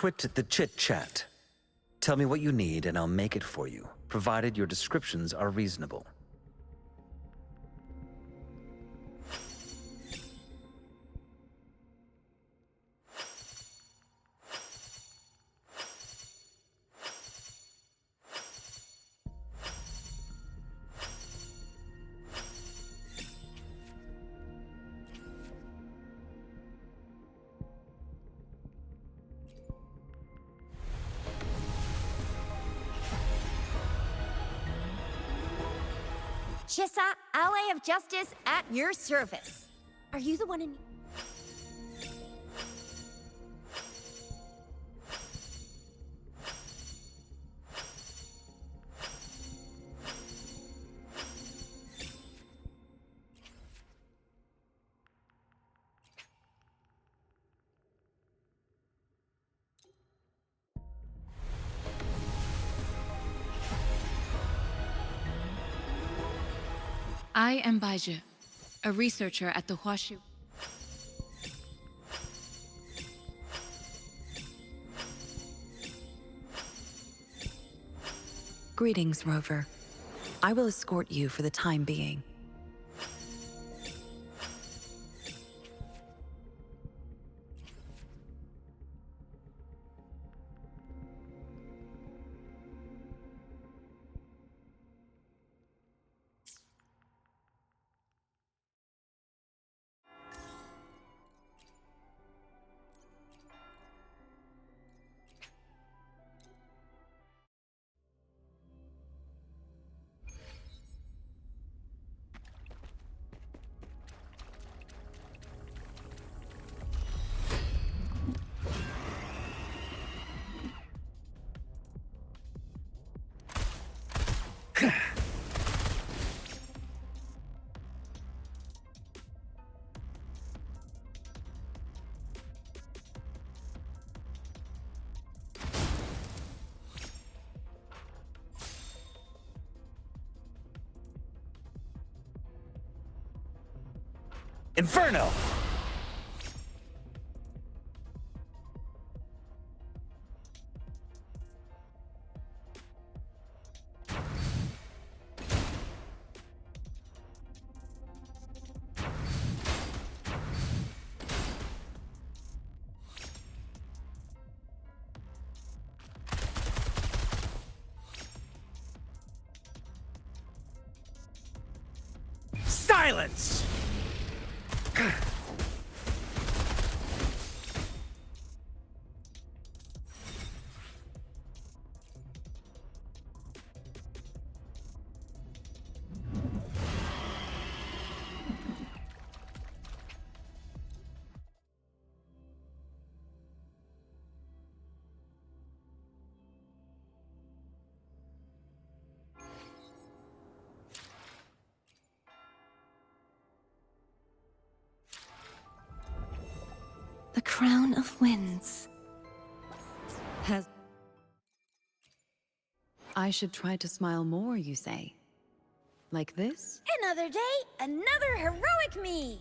quit the chit-chat. Tell me what you need and I'll make it for you, provided your descriptions are reasonable. Chissa, ally of justice at your service. Are you the one in... I am Baizhi, a researcher at the Huaxi. Greetings, Rover. I will escort you for the time being. Inferno! Silence! The Crown of Winds. I should try to smile more, you say? Like this? Another day, another heroic me!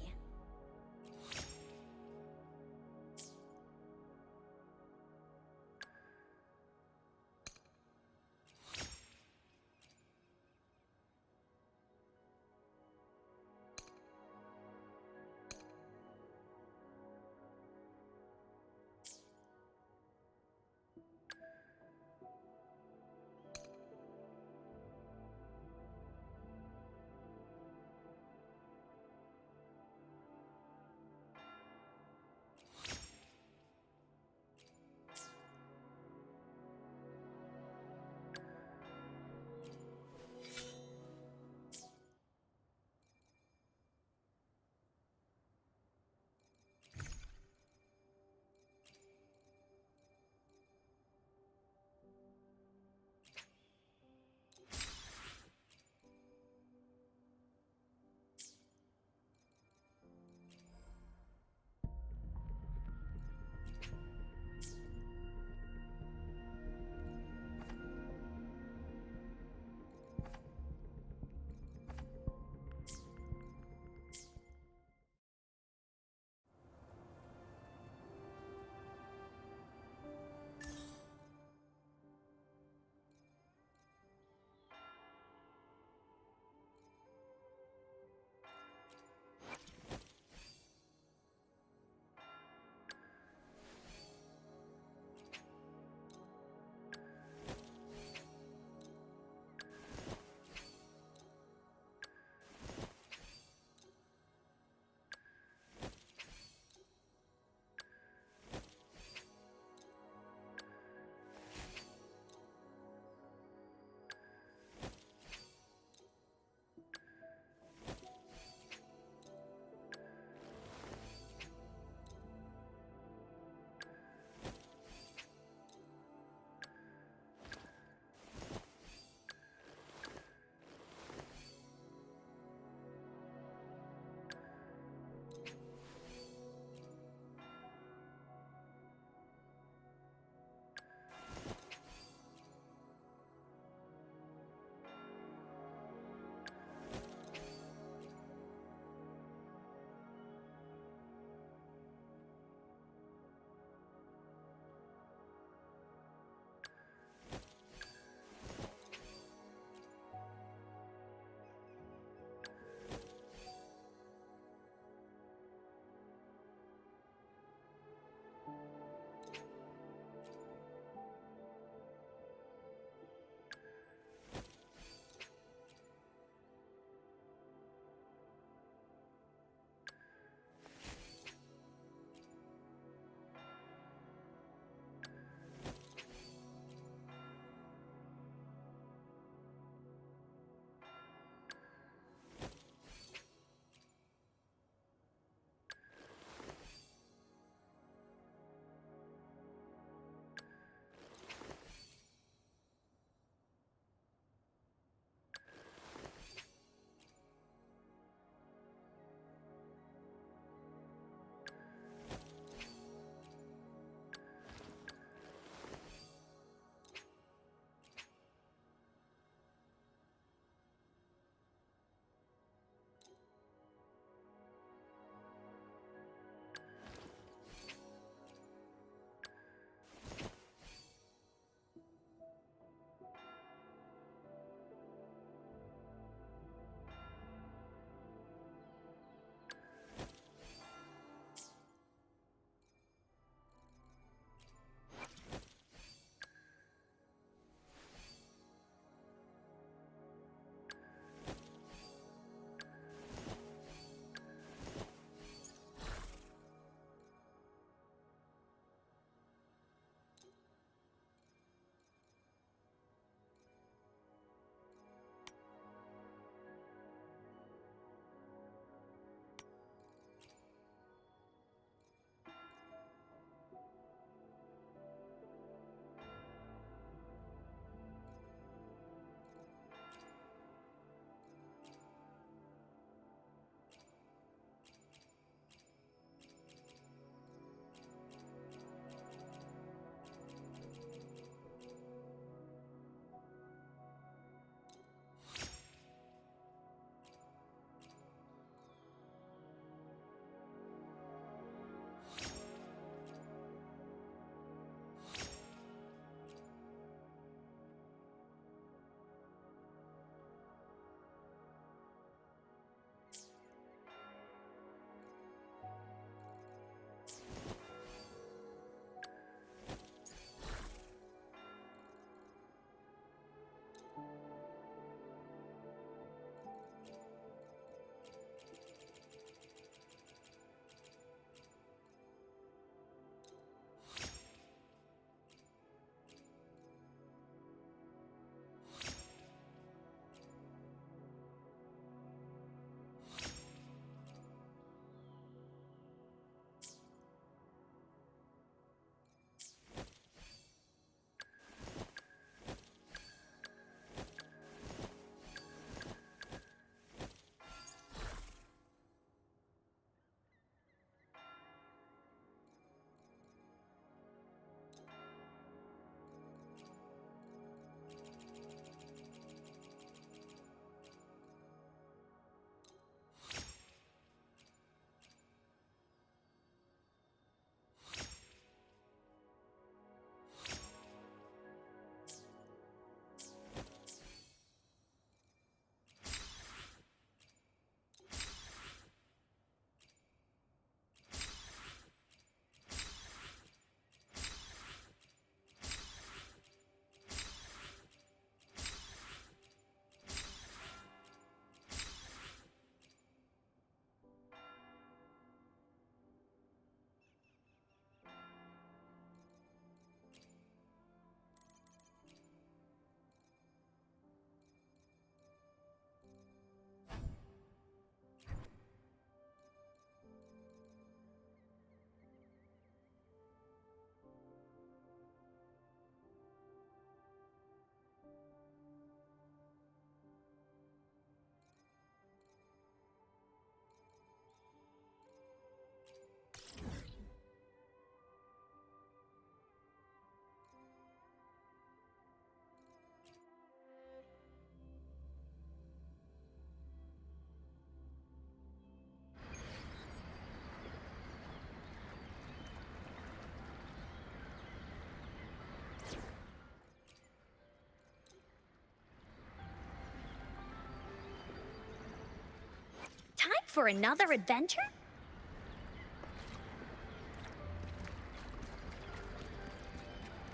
for another adventure?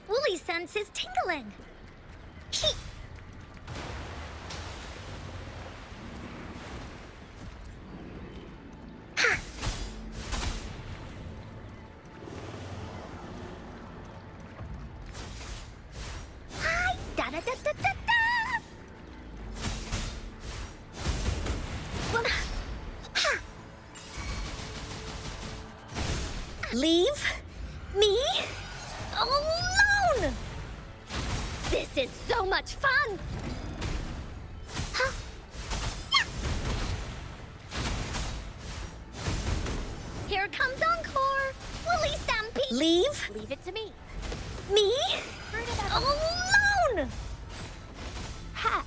Wooly senses tingling. He Ha! Hi! Da da da da da da! Well, ha! Leave me alone! This is so much fun! Huh? Yeah. Here comes Encore! Woolly Stampede! Leave it to me. Me? Alone! Ha!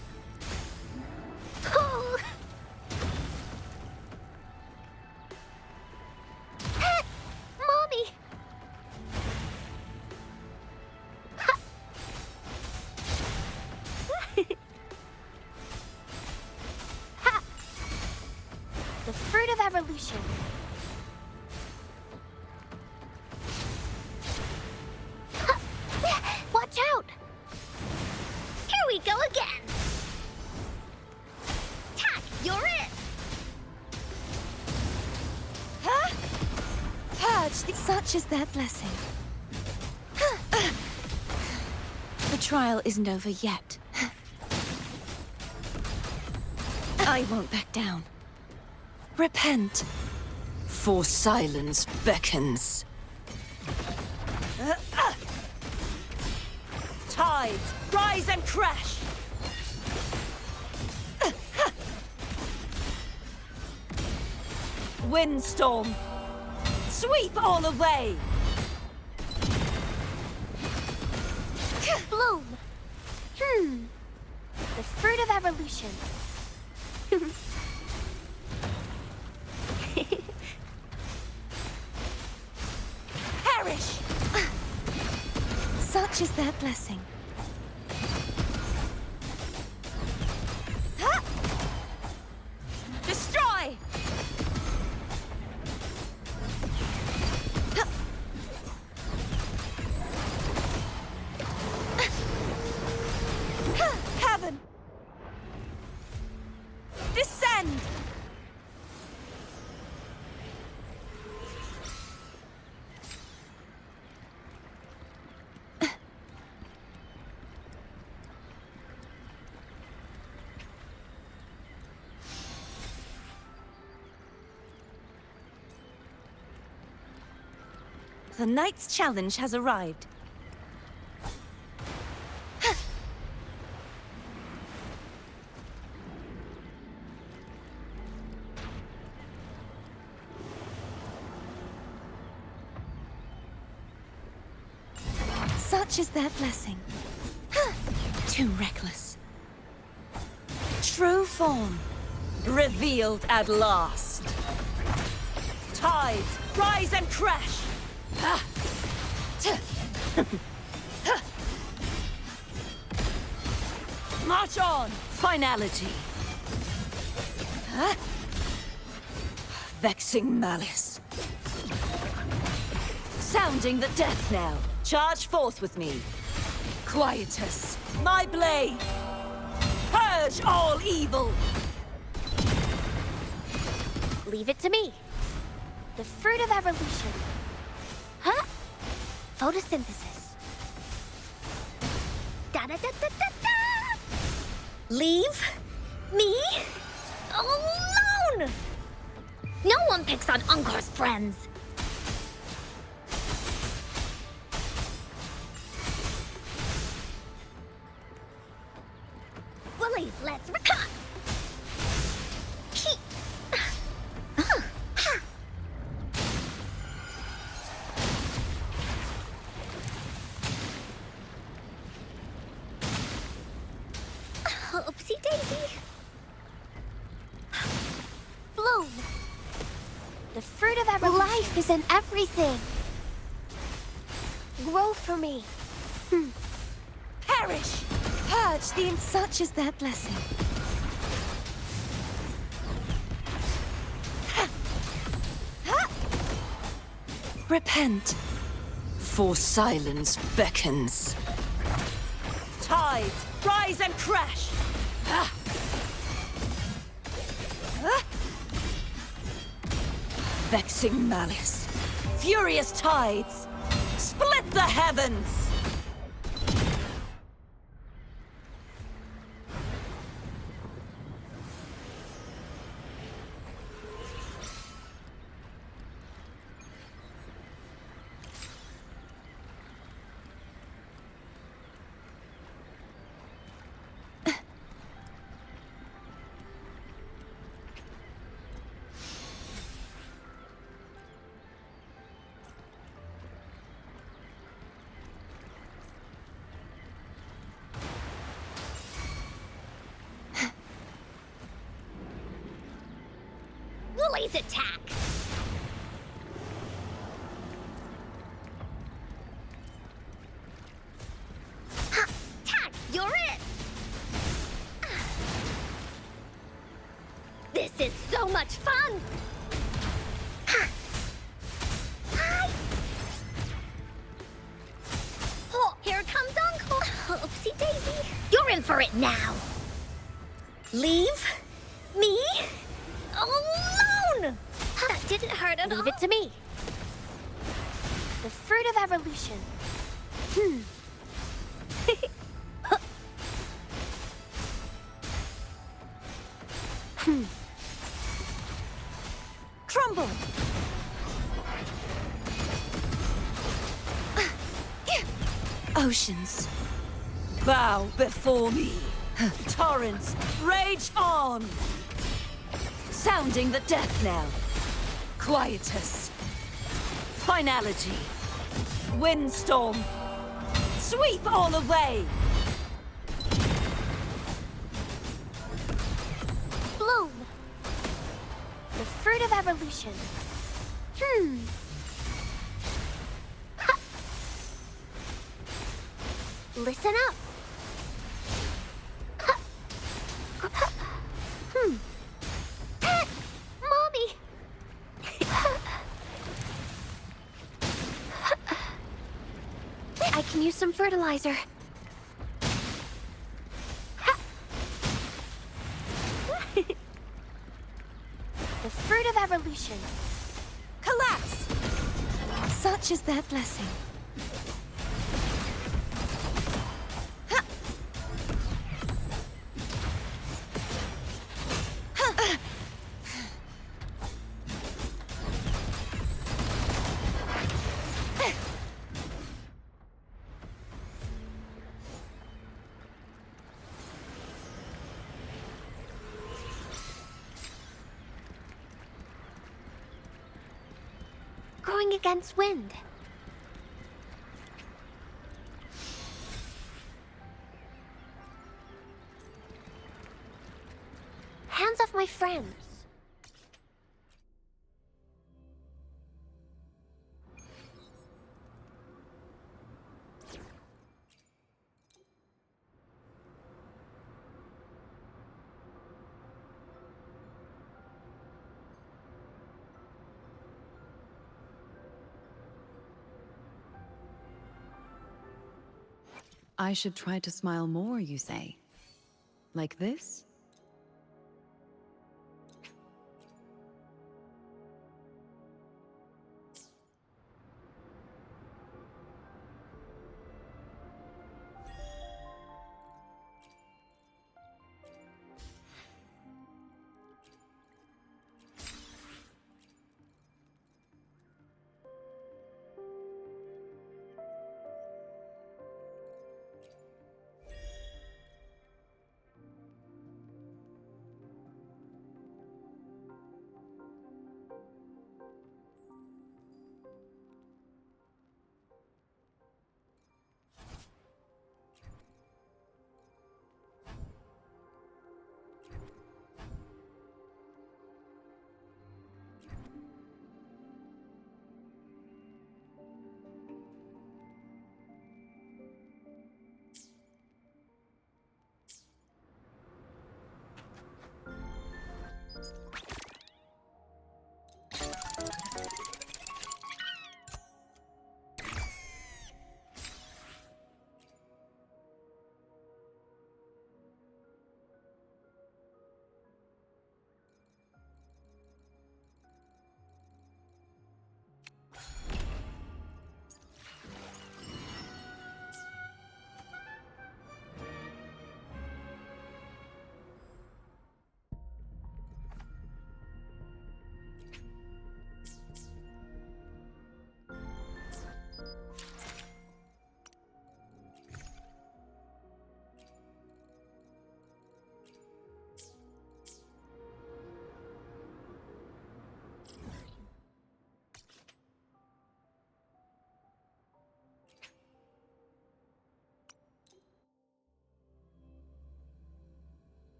Oh! Ha! Mommy! Ha! Ha! The fruit of evolution. Ha! Watch out! Here we go again! Tack, you're it! Huh? Purge the... Such is their blessing. The trial isn't over yet. I won't back down. Repent. For silence beckons. Tides, rise and crash! Windstorm, sweep all away! Bloom! The fruit of evolution. Perish! Such is their blessing. Destroy! Heaven! Descend! The knight's challenge has arrived. Such is their blessing. Too reckless. True form, revealed at last. Tides, rise and crash! March on! Finality. Vexing malice. Sounding the death knell. Charge forth with me. Quietus, my blade. Purge all evil. Leave it to me. The fruit of evolution. Huh? Photosynthesis. Da da da da da da! Leave me alone! No one picks on Encore's friends. Willies, let's record. Oopsie daisy. Bloom. The fruit of every life is in everything. Grow for me. Perish! Purge the... Such is their blessing. Repent, for silence beckons. Tides, rise and crash! Ah. Ah. Vexing malice, furious tides, split the heavens! Woolie's attack! Ha! Tag! You're it! This is so much fun! Ha! Hi! Oh, here comes Uncle! Oopsie daisy! You're in for it now! Leave me alone! That didn't hurt at all. Leave it to me. The fruit of evolution. Crumble! Oceans, bow before me. Torrents, rage on! Sounding the death knell. Quietus. Finality. Windstorm. Sweep all away! Bloom. The fruit of evolution. Ha. Listen up. Ha. Ha. Mommy. I can use some fertilizer. The fruit of evolution. Collapse! Such is their blessing. Growing against wind. Hands off my friends. I should try to smile more, you say? Like this?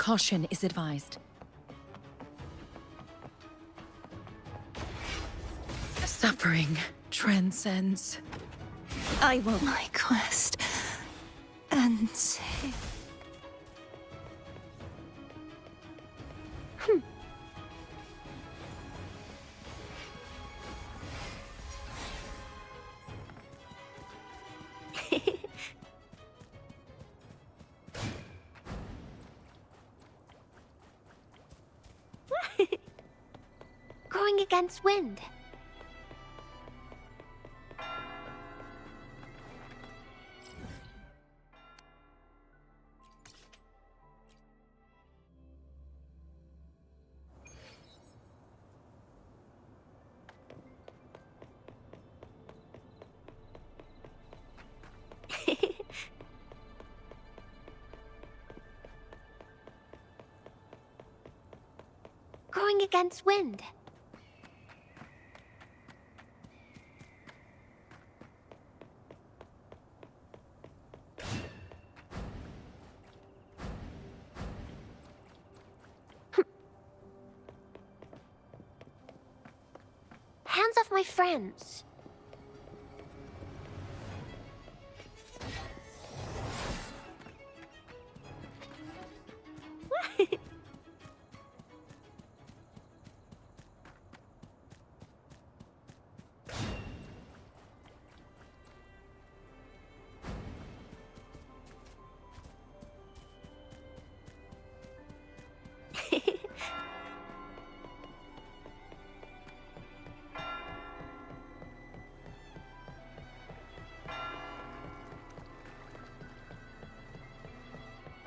Caution is advised. Suffering transcends. I will my quest and Going against wind. Going against wind. Hands off my friends.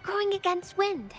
Going against wind.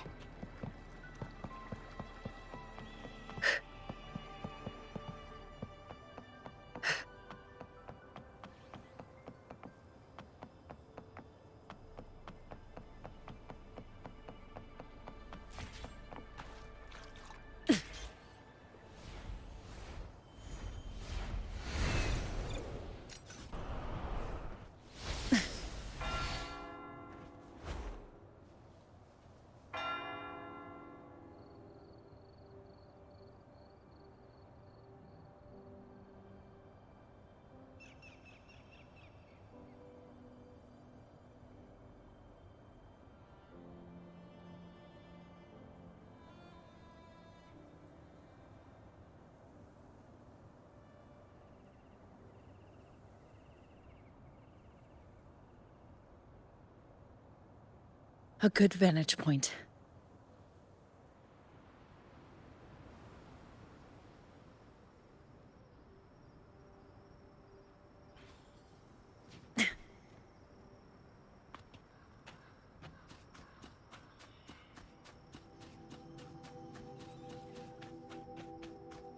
A good vantage point.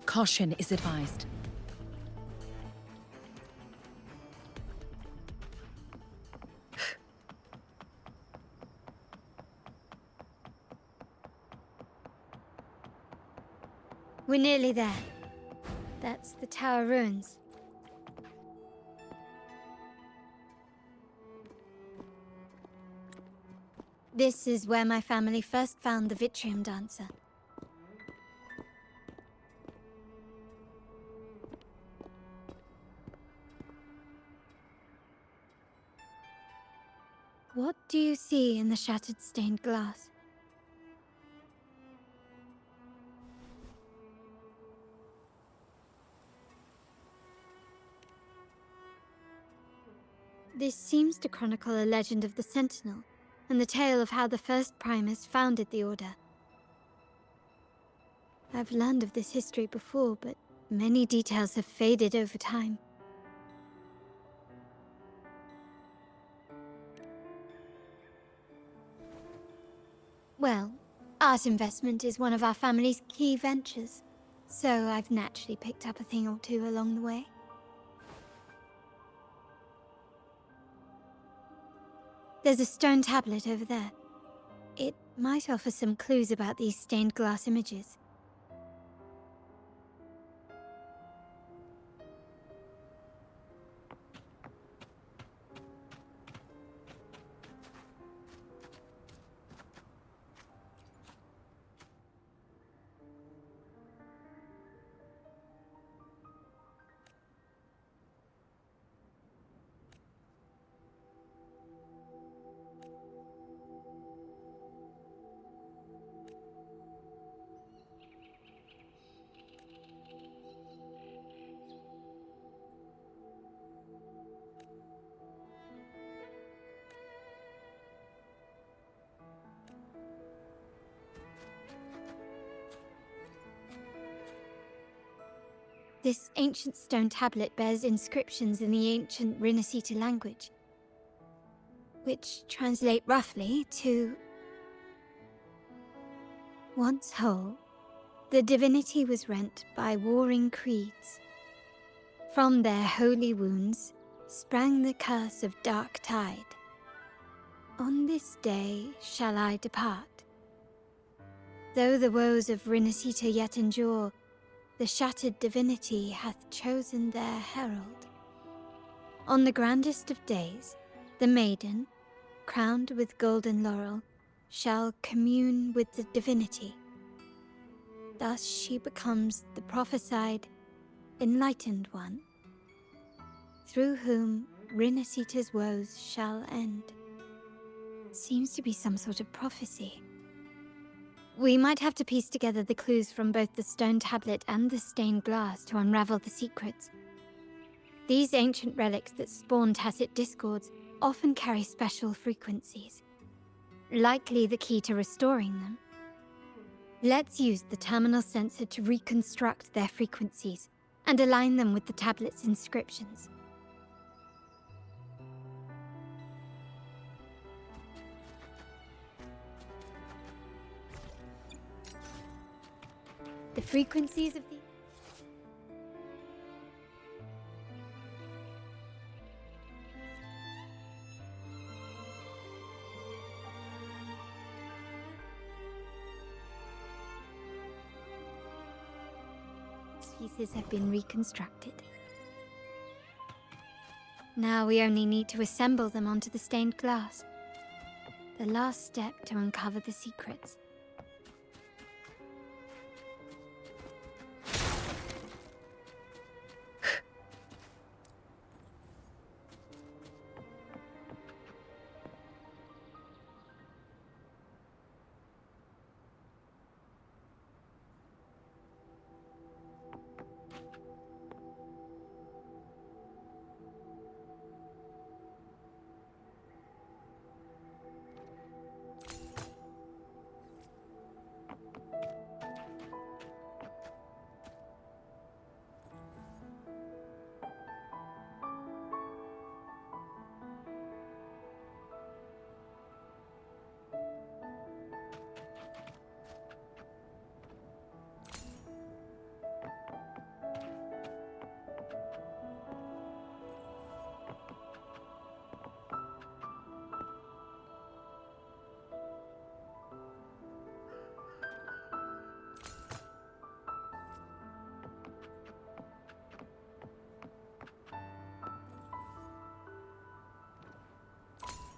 Caution is advised. We're nearly there. That's the tower ruins. This is where my family first found the Vitrium Dancer. What do you see in the shattered stained glass? This seems to chronicle a legend of the Sentinel, and the tale of how the first Primus founded the Order. I've learned of this history before, but many details have faded over time. Well, art investment is one of our family's key ventures, so I've naturally picked up a thing or two along the way. There's a stone tablet over there. It might offer some clues about these stained glass images. This ancient stone tablet bears inscriptions in the ancient Rinascita language, which translate roughly to... Once whole, the divinity was rent by warring creeds. From their holy wounds sprang the curse of dark tide. On this day shall I depart. Though the woes of Rinascita yet endure, the shattered divinity hath chosen their herald. On the grandest of days, the maiden, crowned with golden laurel, shall commune with the divinity. Thus she becomes the prophesied, enlightened one, through whom Rinascita's woes shall end. Seems to be some sort of prophecy. We might have to piece together the clues from both the stone tablet and the stained glass to unravel the secrets. These ancient relics that spawn tacit discords often carry special frequencies, likely the key to restoring them. Let's use the terminal sensor to reconstruct their frequencies and align them with the tablet's inscriptions. The frequencies of the... pieces have been reconstructed. Now we only need to assemble them onto the stained glass. The last step to uncover the secrets.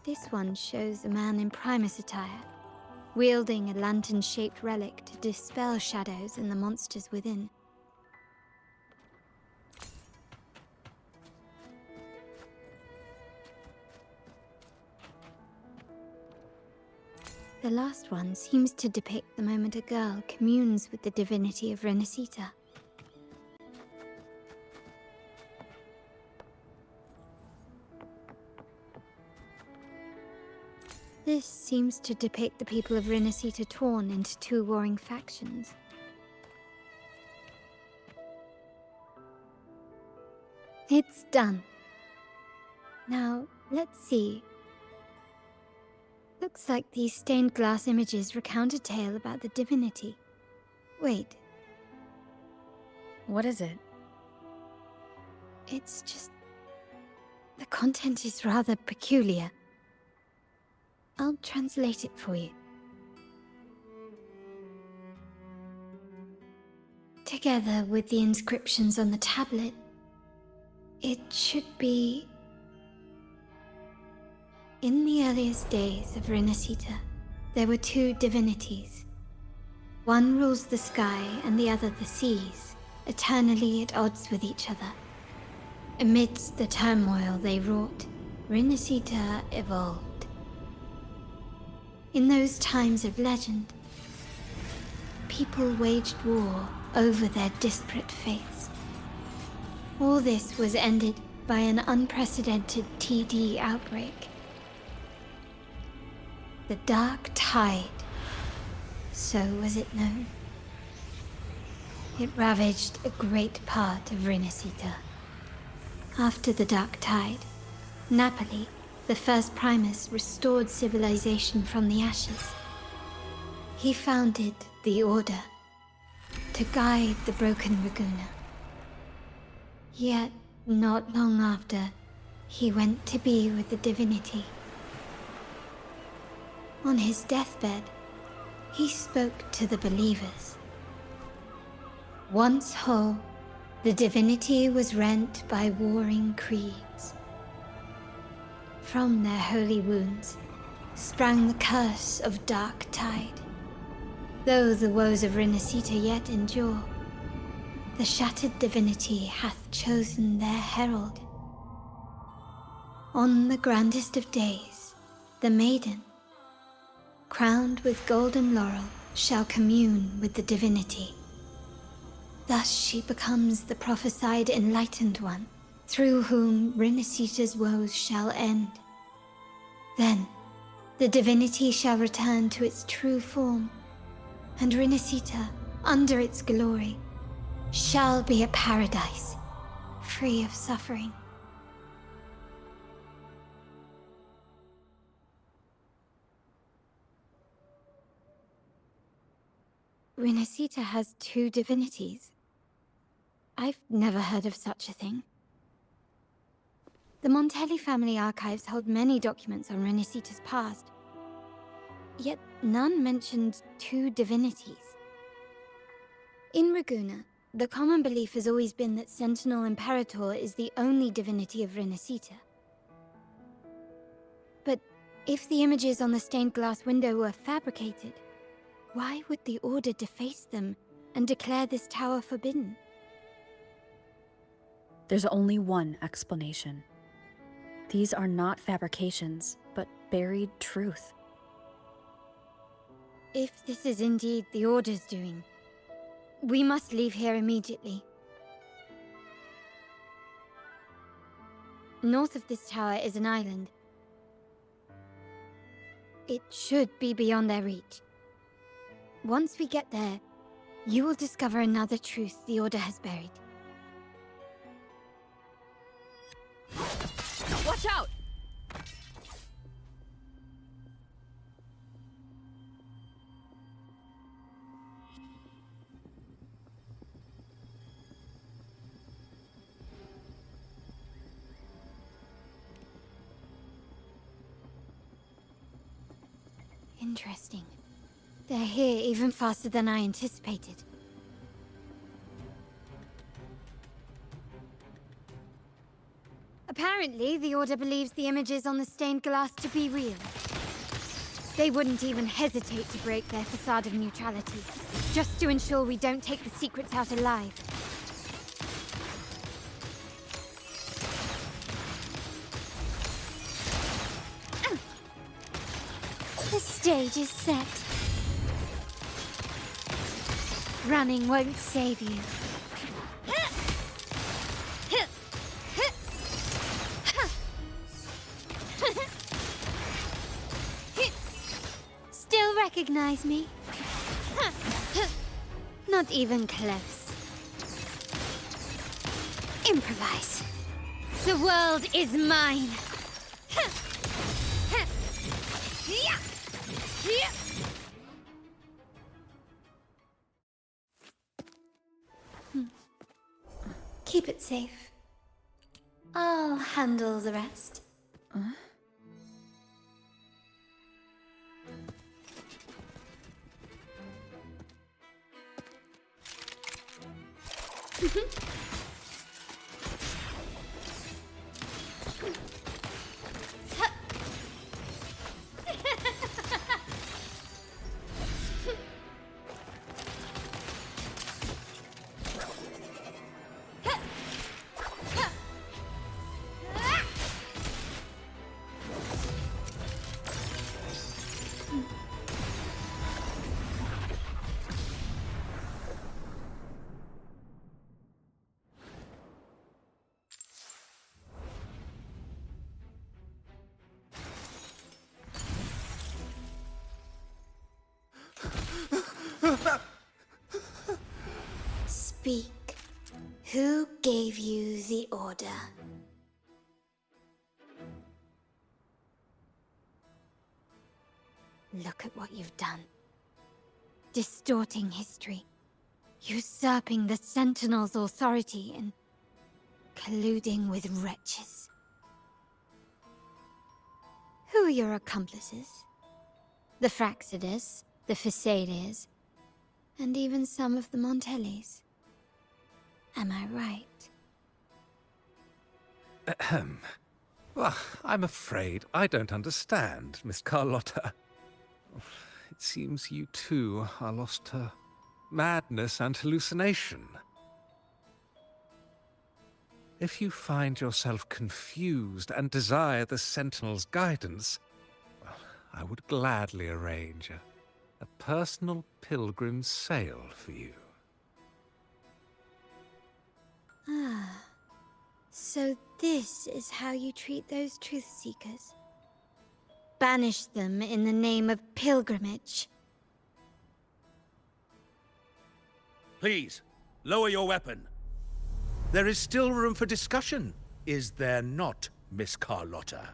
This one shows a man in Primus attire, wielding a lantern-shaped relic to dispel shadows and the monsters within. The last one seems to depict the moment a girl communes with the divinity of Rinascita. This seems to depict the people of Rinascita torn into two warring factions. It's done. Now, let's see. Looks like these stained glass images recount a tale about the divinity. Wait. What is it? It's just... the content is rather peculiar. I'll translate it for you. Together with the inscriptions on the tablet, it should be... In the earliest days of Rinascita, there were two divinities. One rules the sky and the other the seas, eternally at odds with each other. Amidst the turmoil they wrought, Rinascita evolved. In those times of legend, people waged war over their disparate faiths. All this was ended by an unprecedented TD outbreak. The Dark Tide, so was it known. It ravaged a great part of Rinascita. After the Dark Tide, Napoli, the first Primus, restored civilization from the ashes. He founded the Order to guide the broken Laguna. Yet, not long after, he went to be with the divinity. On his deathbed, he spoke to the believers. Once whole, the divinity was rent by warring creeds. From their holy wounds sprang the curse of Dark Tide. Though the woes of Rinascita yet endure, the shattered divinity hath chosen their herald. On the grandest of days, the maiden, crowned with golden laurel, shall commune with the divinity. Thus she becomes the prophesied enlightened one, through whom Rinascita's woes shall end. Then, the divinity shall return to its true form, and Rinascita, under its glory, shall be a paradise, free of suffering. Rinascita has two divinities. I've never heard of such a thing. The Montelli family archives hold many documents on Rinascita's past, yet none mentioned two divinities. In Ragusa, the common belief has always been that Sentinel Imperator is the only divinity of Rinascita. But if the images on the stained glass window were fabricated, why would the Order deface them and declare this tower forbidden? There's only one explanation. These are not fabrications, but buried truth. If this is indeed the Order's doing, we must leave here immediately. North of this tower is an island. It should be beyond their reach. Once we get there, you will discover another truth the Order has buried. Watch out! Interesting. They're here even faster than I anticipated. Apparently, the Order believes the images on the stained glass to be real. They wouldn't even hesitate to break their facade of neutrality, just to ensure we don't take the secrets out alive. The stage is set. Running won't save you. Still recognize me? Not even close. Improvise. The world is mine. Keep it safe. I'll handle the rest. Speak. Who gave you the order? Look at what you've done. Distorting history. Usurping the Sentinel's authority and colluding with wretches. Who are your accomplices? The Fraxidus, the Phisades, and even some of the Montellis. Am I right? Ahem. Well, I'm afraid I don't understand, Miss Carlotta. It seems you too are lost to madness and hallucination. If you find yourself confused and desire the Sentinel's guidance, well, I would gladly arrange a personal pilgrim's sail for you. Ah, so this is how you treat those truth seekers. Banish them in the name of pilgrimage. Please, lower your weapon. There is still room for discussion, is there not, Miss Carlotta?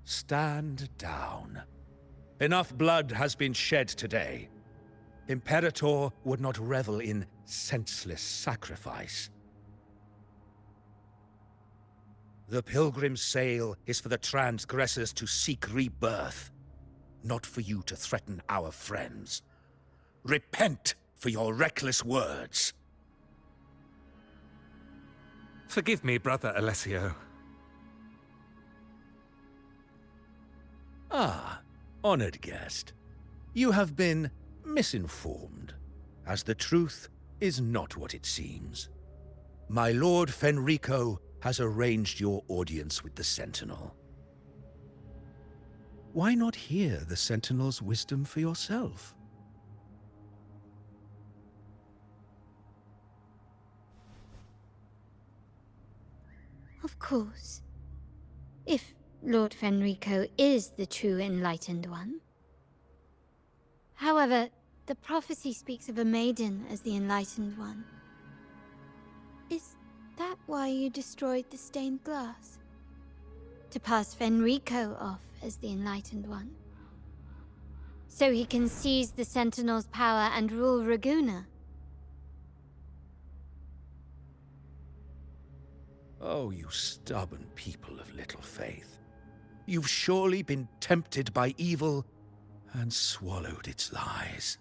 Stand down. Enough blood has been shed today. Imperator would not revel in senseless sacrifice. The pilgrim's sail is for the transgressors to seek rebirth, not for you to threaten our friends. Repent for your reckless words. Forgive me, Brother Alessio. Ah, honored guest. You have been misinformed, as the truth is not what it seems. My Lord Fenrico has arranged your audience with the Sentinel. Why not hear the Sentinel's wisdom for yourself? Of course. If Lord Fenrico is the true Enlightened One. However, the prophecy speaks of a maiden as the Enlightened One. Is that why you destroyed the stained glass? To pass Fenrico off as the Enlightened One? So he can seize the Sentinel's power and rule Raguna? Oh, you stubborn people of little faith. You've surely been tempted by evil and swallowed its lies.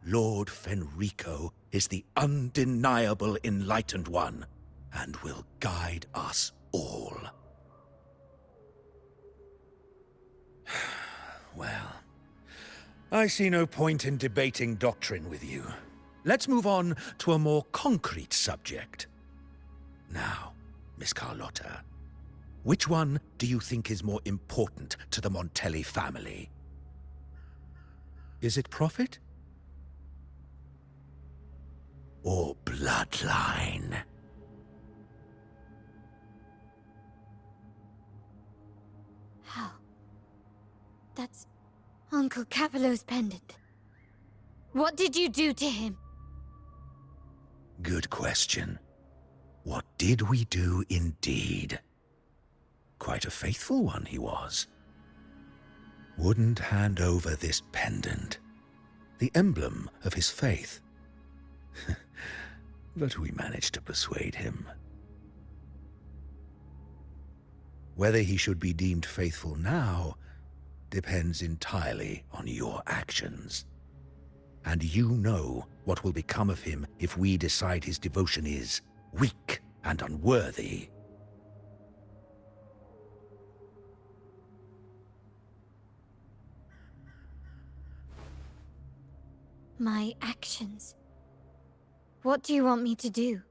Lord Fenrico is the undeniable Enlightened One, and will guide us all. Well, I see no point in debating doctrine with you. Let's move on to a more concrete subject. Now, Miss Carlotta, which one do you think is more important to the Montelli family? Is it profit? Or bloodline? How? That's Uncle Capello's pendant. What did you do to him? Good question. What did we do indeed? Quite a faithful one he was. Wouldn't hand over this pendant, the emblem of his faith. But we managed to persuade him. Whether he should be deemed faithful now depends entirely on your actions. And you know what will become of him if we decide his devotion is weak and unworthy. My actions? What do you want me to do?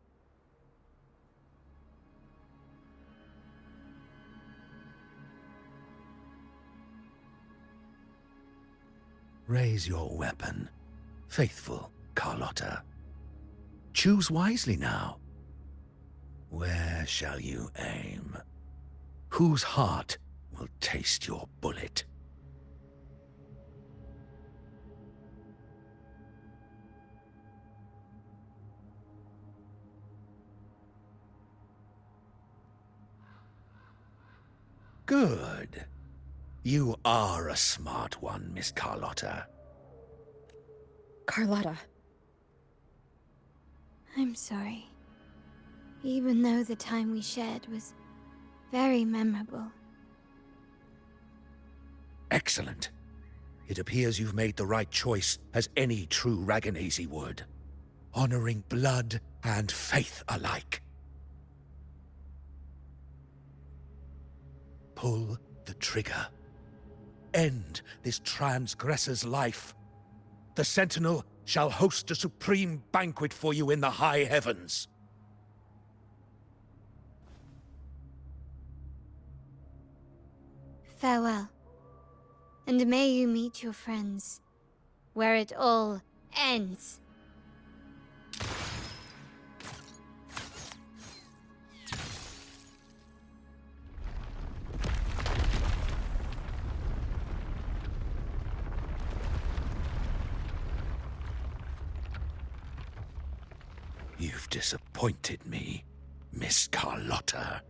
Raise your weapon Faithful Carlotta, choose wisely now. Where shall you aim? Whose heart will taste your bullet? Good. You are a smart one, Miss Carlotta. Carlotta. I'm sorry. Even though the time we shared was very memorable. Excellent. It appears you've made the right choice, as any true Raganazy would. Honoring blood and faith alike. Pull the trigger. End this transgressor's life. The Sentinel shall host a supreme banquet for you in the high heavens. Farewell. And may you meet your friends, where it all ends. You've disappointed me, Miss Carlotta.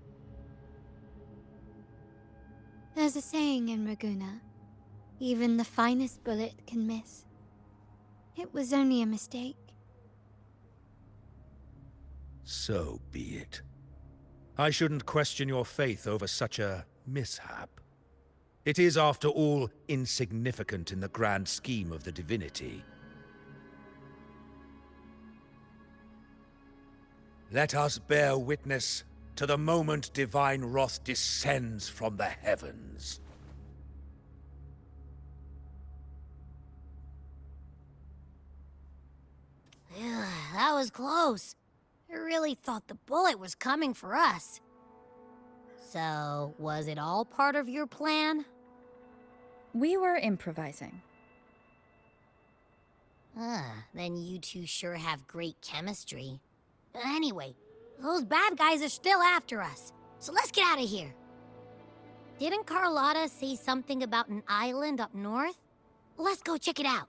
There's a saying in Raguna, even the finest bullet can miss. It was only a mistake. So be it. I shouldn't question your faith over such a mishap. It is, after all, insignificant in the grand scheme of the divinity. Let us bear witness to the moment divine wrath descends from the heavens. That was close. I really thought the bullet was coming for us. So, was it all part of your plan? We were improvising. Then you two sure have great chemistry. Anyway, those bad guys are still after us, so let's get out of here. Didn't Carlotta say something about an island up north? Let's go check it out.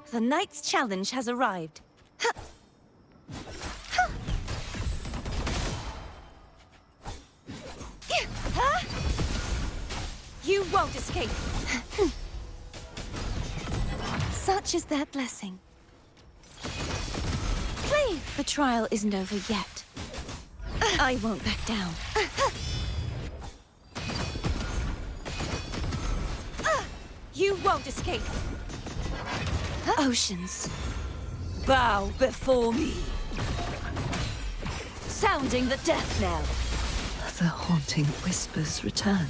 The knight's challenge has arrived. You won't escape. Such is their blessing. Please. The trial isn't over yet. I won't back down. You won't escape. Oceans, bow before me. Sounding the death knell. The haunting whispers return.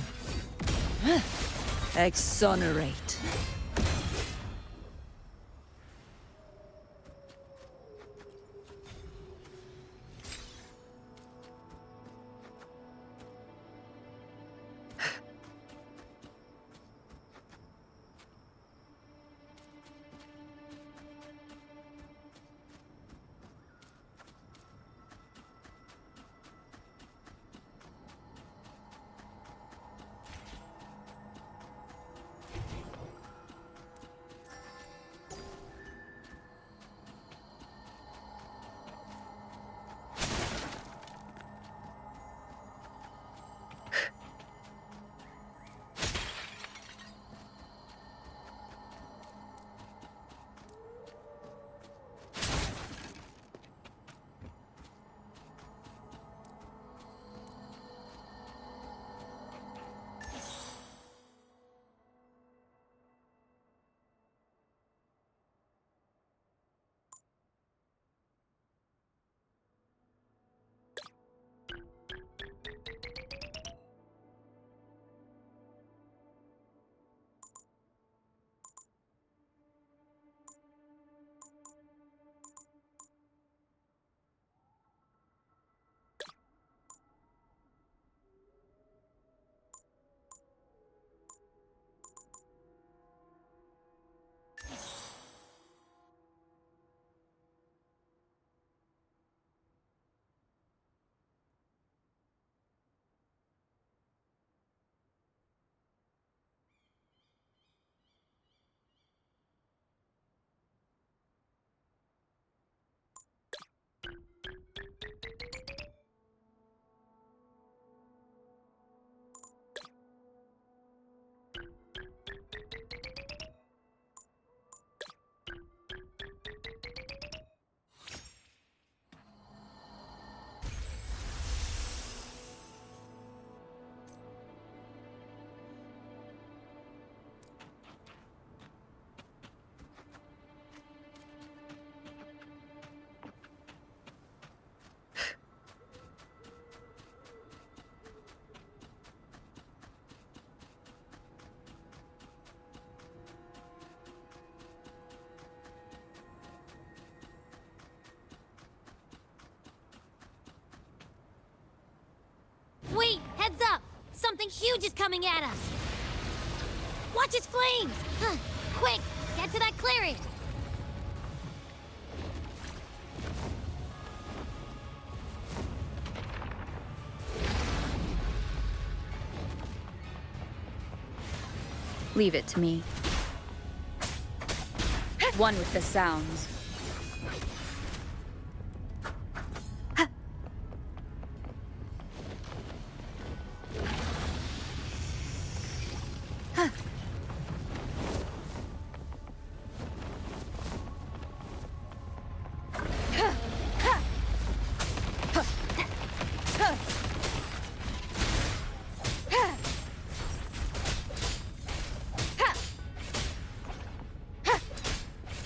Exonerate. Wait, heads up! Something huge is coming at us! Watch its flames! Quick, get to that clearing! Leave it to me. One with the sounds.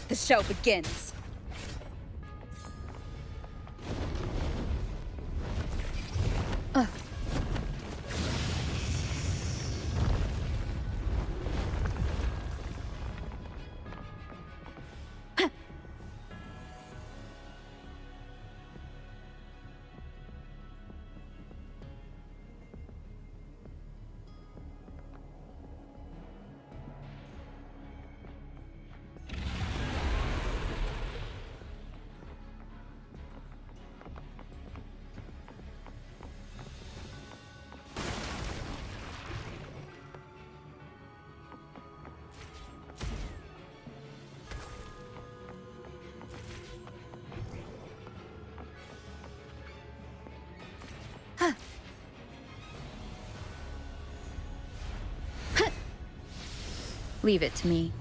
The show begins. Leave it to me.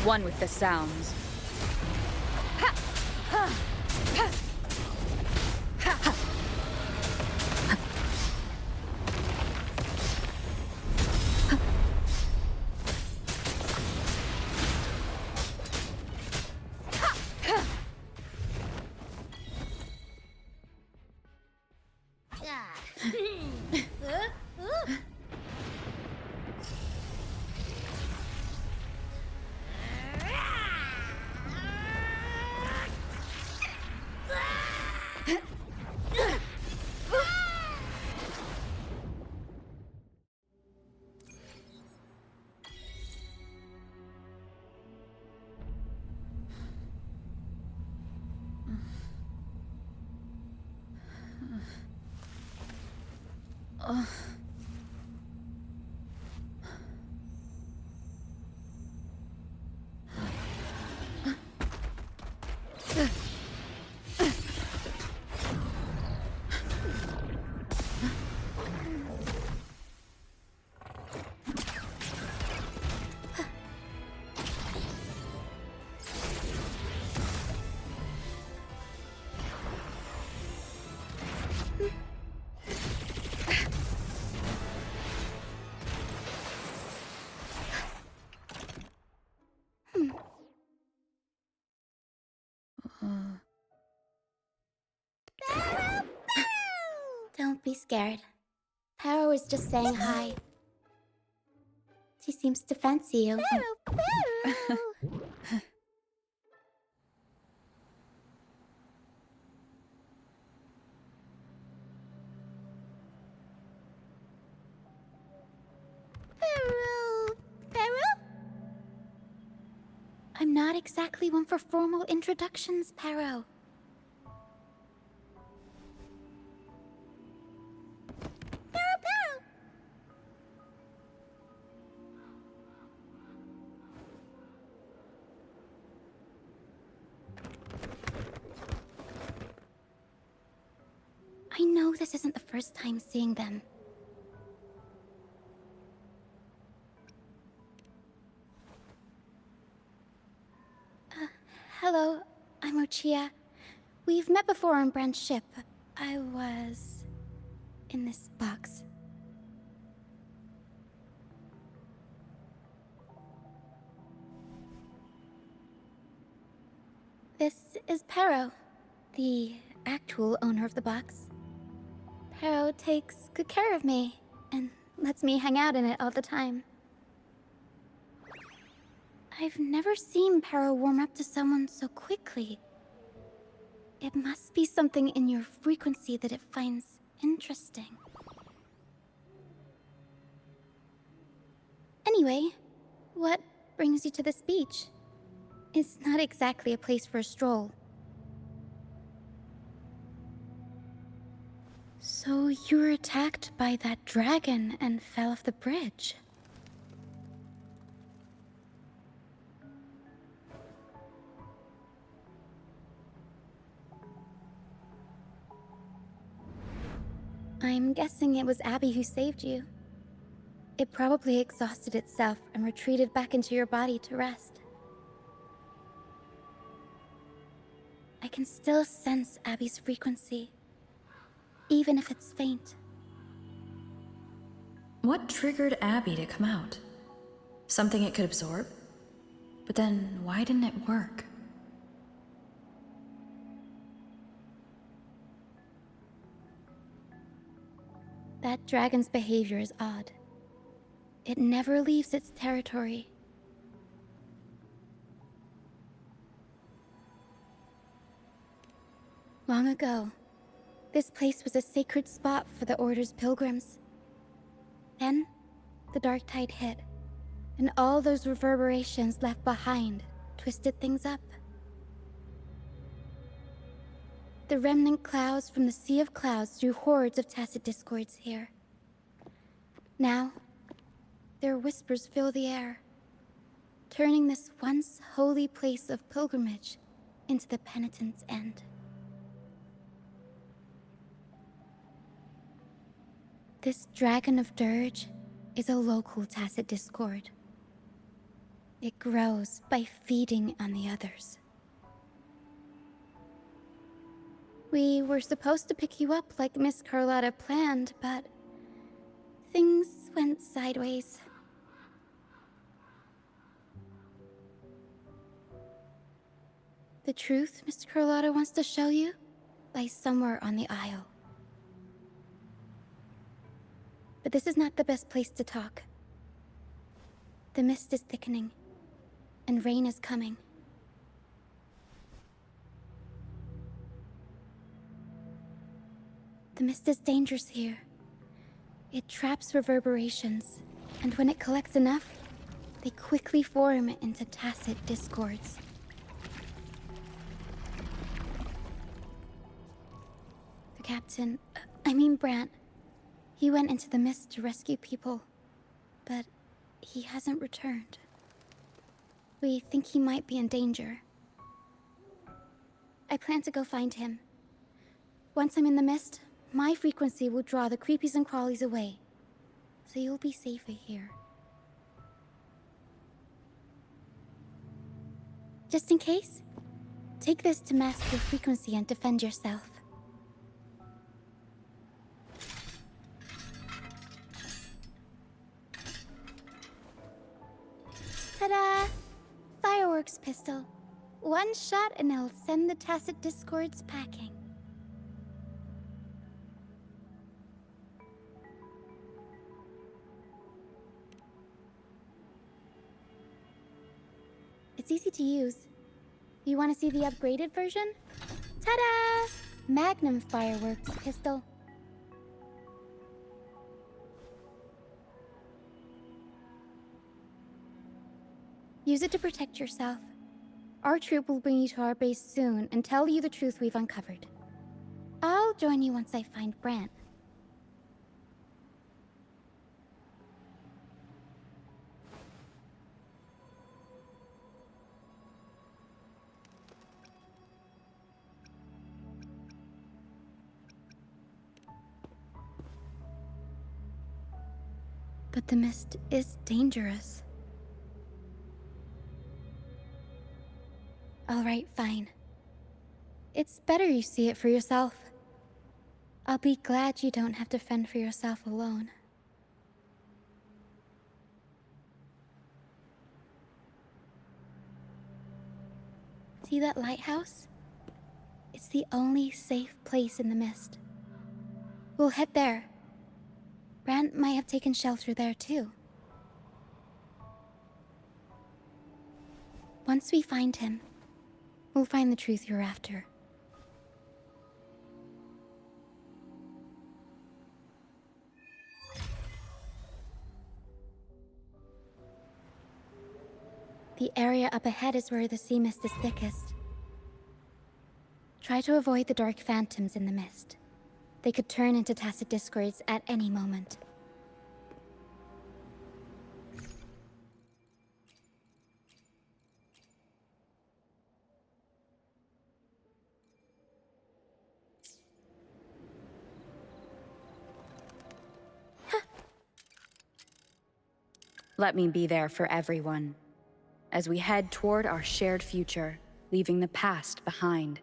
One with the sounds. Don't be scared. Paro was just saying hi. She seems to fancy you. I'm not exactly one for formal introductions, Paro. I know this isn't the first time seeing them. Hello, I'm Ochia. We've met before on Brand's ship. I was in this box. This is Paro, the actual owner of the box. Paro takes good care of me and lets me hang out in it all the time. I've never seen Paro warm up to someone so quickly. It must be something in your frequency that it finds interesting. Anyway, what brings you to this beach? It's not exactly a place for a stroll. So you were attacked by that dragon and fell off the bridge. I'm guessing it was Abby who saved you. It probably exhausted itself and retreated back into your body to rest. I can still sense Abby's frequency, even if it's faint. What triggered Abby to come out? Something it could absorb? But then, why didn't it work? That dragon's behavior is odd. It never leaves its territory. Long ago, this place was a sacred spot for the Order's pilgrims. Then, the dark tide hit, and all those reverberations left behind twisted things up. The remnant clouds from the Sea of Clouds drew hordes of tacit discords here. Now, their whispers fill the air, turning this once holy place of pilgrimage into the penitent's end. This Dragon of Dirge is a local tacit discord. It grows by feeding on the others. We were supposed to pick you up like Miss Carlotta planned, but things went sideways. The truth Miss Carlotta wants to show you lies somewhere on the Isle. But this is not the best place to talk. The mist is thickening, and rain is coming. The mist is dangerous here. It traps reverberations, and when it collects enough, they quickly form into tacit discords. The captain, Brant, he went into the mist to rescue people, but he hasn't returned. We think he might be in danger. I plan to go find him. Once I'm in the mist, my frequency will draw the creepies and crawlies away, so you'll be safer here. Just in case, take this to mask your frequency and defend yourself. Ta-da! Fireworks pistol. One shot and it'll send the tacit discords packing. It's easy to use. You want to see the upgraded version? Ta-da! Magnum fireworks pistol. Use it to protect yourself. Our troop will bring you to our base soon and tell you the truth we've uncovered. I'll join you once I find Brant. But the mist is dangerous. All right, fine. It's better you see it for yourself. I'll be glad you don't have to fend for yourself alone. See that lighthouse? It's the only safe place in the mist. We'll head there. Brant might have taken shelter there too. Once we find him, we'll find the truth you're after. The area up ahead is where the sea mist is thickest. Try to avoid the dark phantoms in the mist. They could turn into tacit discords at any moment. Let me be there for everyone, as we head toward our shared future, leaving the past behind.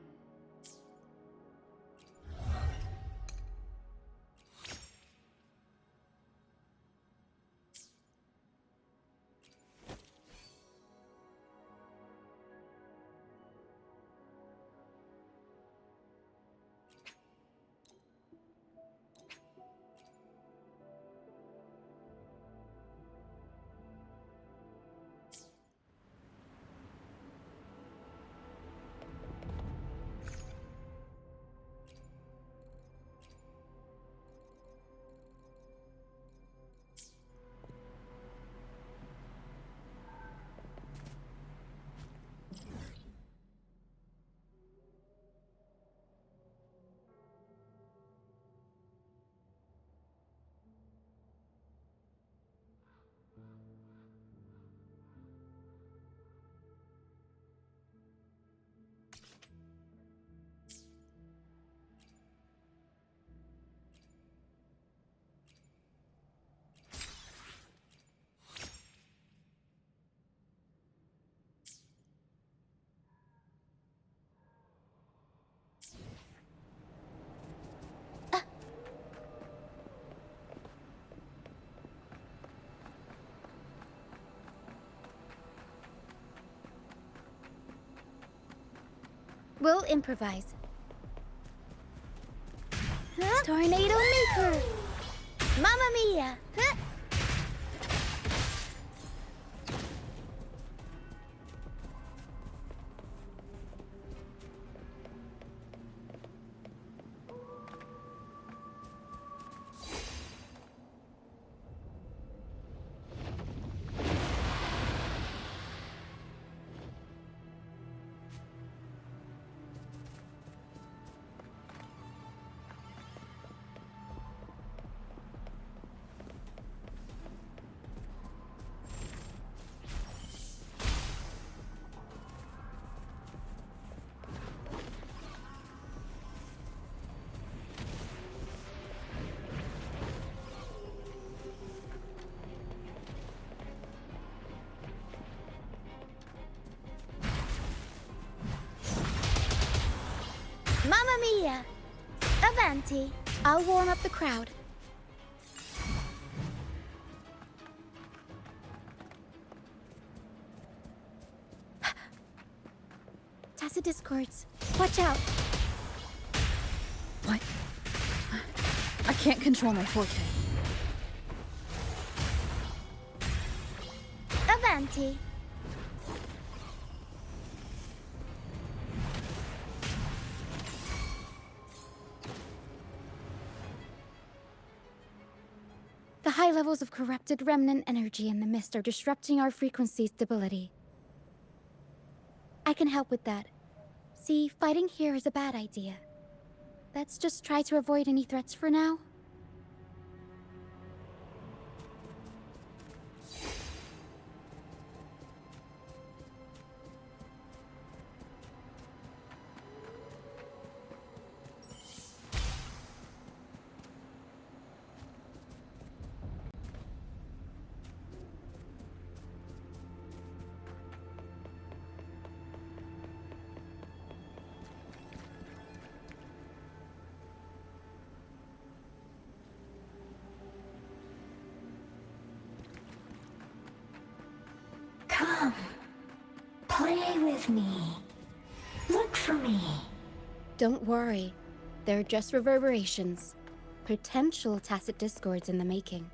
We'll improvise. Huh? Tornado Maker! Mamma Mia! Huh? Mamma Mia! Avanti! I'll warm up the crowd. Tacit Discords, watch out! What? I can't control my forte. Avanti! The high levels of corrupted remnant energy in the mist are disrupting our frequency stability. I can help with that. See, fighting here is a bad idea. Let's just try to avoid any threats for now. Come. Play with me. Look for me. Don't worry. They're just reverberations. Potential tacit discords in the making.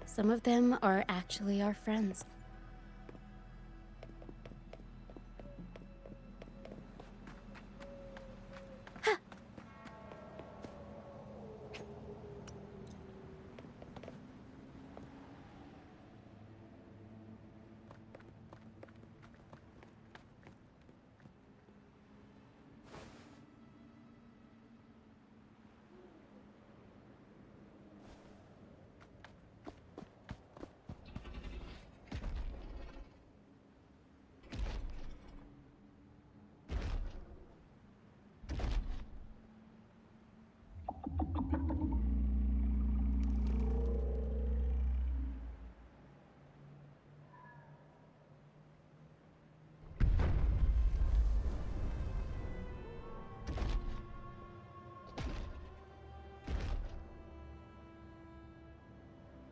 Some of them are actually our friends.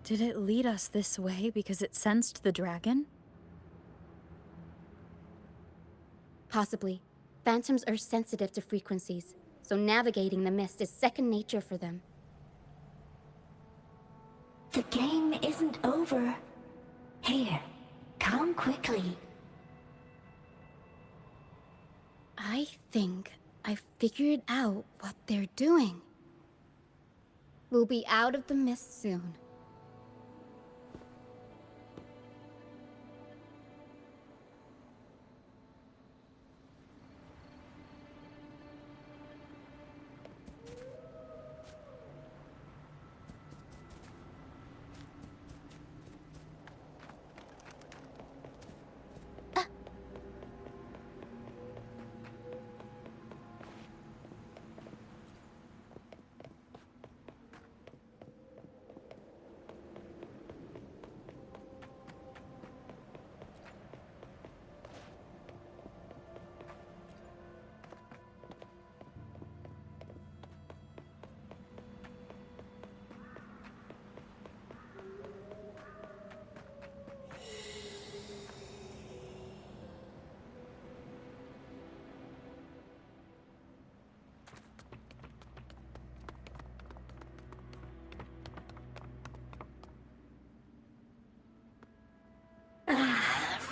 Did it lead us this way because it sensed the dragon? Possibly. Phantoms are sensitive to frequencies, so navigating the mist is second nature for them. The game isn't over. Here, come quickly. I think I figured out what they're doing. We'll be out of the mist soon.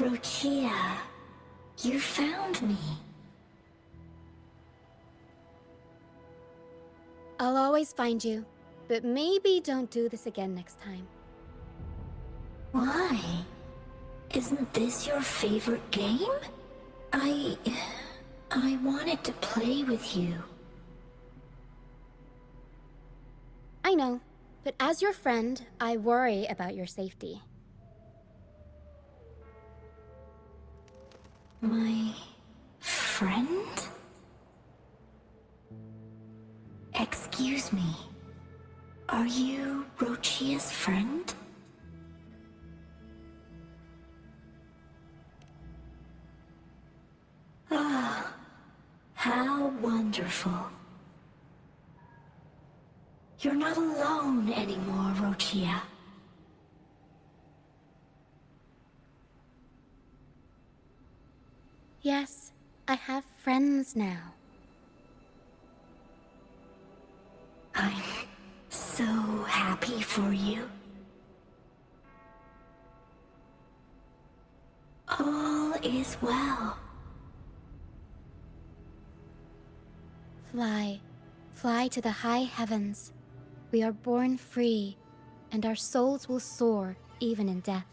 Rochia, you found me. I'll always find you, but maybe don't do this again next time. Why? Isn't this your favorite game? I wanted to play with you. I know, but as your friend, I worry about your safety. My friend? Excuse me. Are you Rochia's friend? Ah, how wonderful. You're not alone anymore, Rochia. Yes, I have friends now. I'm so happy for you. All is well. Fly, fly to the high heavens. We are born free, and our souls will soar even in death.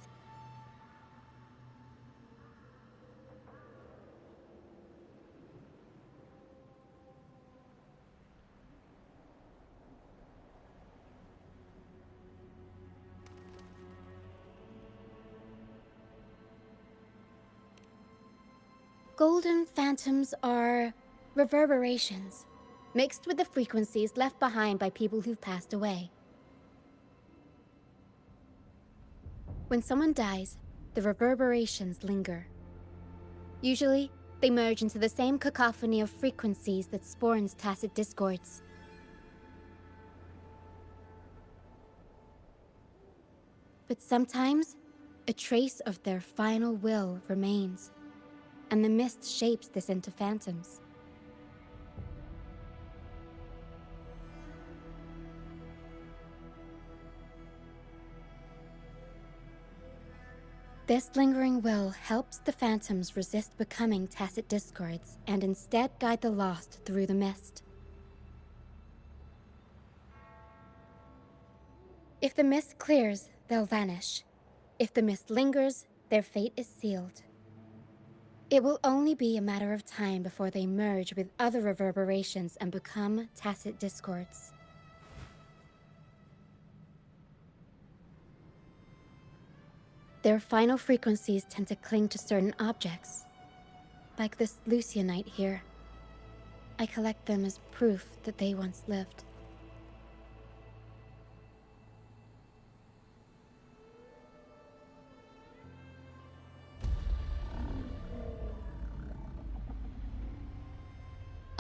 Golden phantoms are reverberations, mixed with the frequencies left behind by people who've passed away. When someone dies, the reverberations linger. Usually, they merge into the same cacophony of frequencies that spawns tacit discords. But sometimes, a trace of their final will remains, and the mist shapes this into phantoms. This lingering will helps the phantoms resist becoming tacit discords and instead guide the lost through the mist. If the mist clears, they'll vanish. If the mist lingers, their fate is sealed. It will only be a matter of time before they merge with other reverberations and become tacit discords. Their final frequencies tend to cling to certain objects, like this Lucianite here. I collect them as proof that they once lived.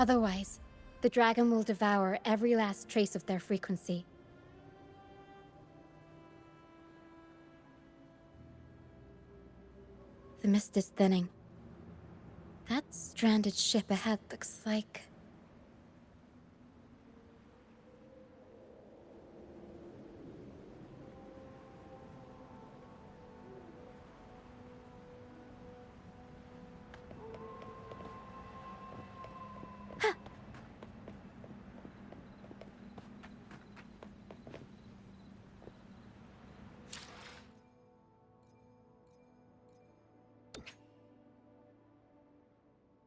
Otherwise, the dragon will devour every last trace of their frequency. The mist is thinning. That stranded ship ahead looks like